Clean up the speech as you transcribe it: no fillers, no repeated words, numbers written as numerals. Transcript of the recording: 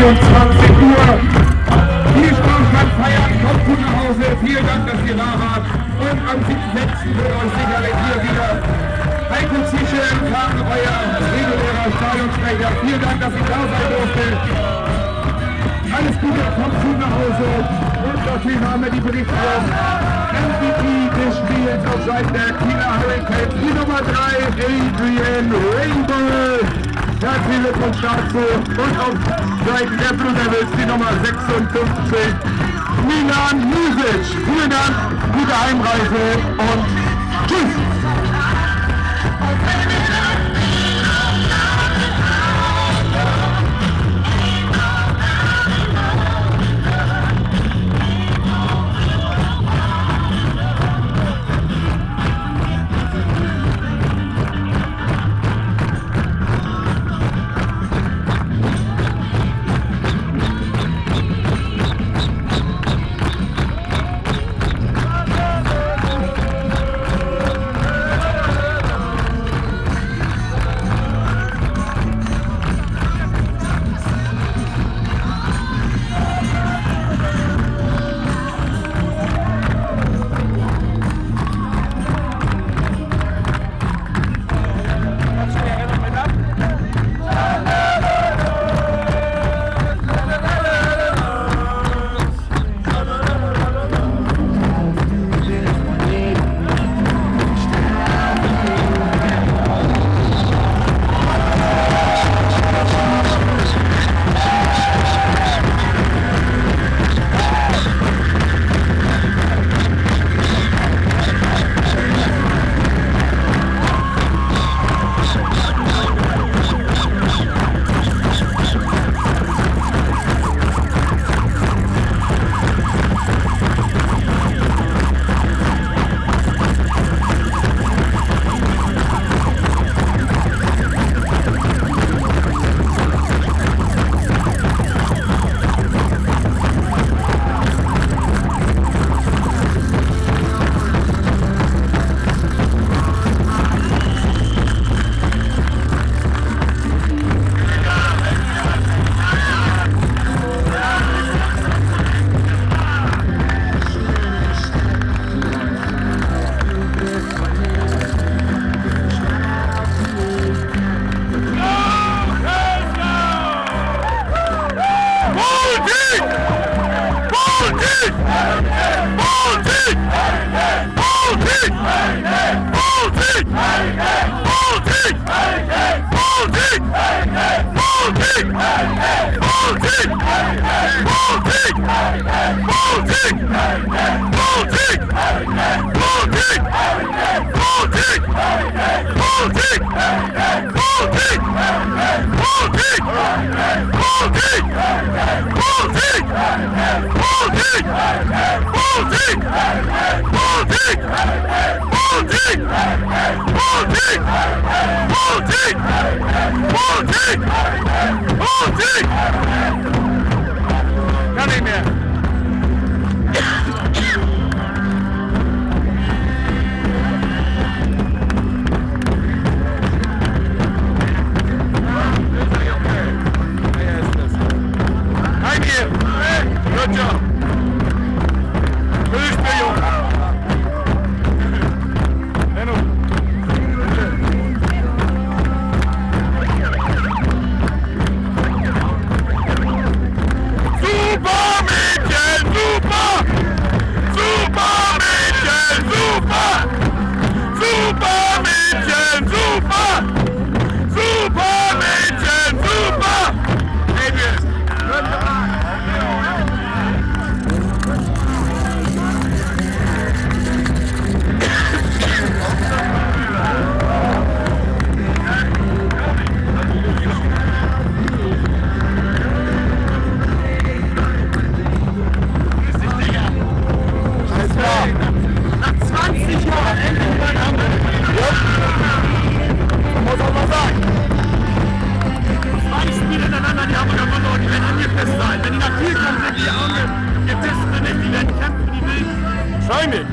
Uhr. Viel Spaß beim Feiern, kommt gut nach Hause. Vielen Dank, dass ihr da wart. Und am 7.6. wird euch sicherlich hier wieder Heiko Zischel, euer regulärer Stadionsprecher. Vielen Dank, dass ich da sein durfte. Alles Gute, kommt gut nach Hause. Und natürlich haben wir die Berichterstattung. MVP des Spiels auf Seiten der Kieler Hurricanes. Die Nummer 3, Adrian Rainbow. Herzlichen Glückwunsch dazu. Und auf Seiten der Blue Devils die Nummer 56, Milan Music. Vielen Dank, gute Heimreise und tschüss. Kann nicht mehr. Good job. Finish me, Junge. Benno. Super, Mädchen, super! Super, Mädchen, super! Super, Mädchen, super! Super, Mädchen, super! Adrian, good job. Nach 20 Jahren endlich mal in Hamburg. Ja. Man muss auch mal sagen. 2 Spiele hintereinander, die Hamburger verloren, die werden angepisst sein. Wenn die nach Kiel kommen, sind die angepisst, nicht. Die werden kämpfen, die will. Wahrscheinlich.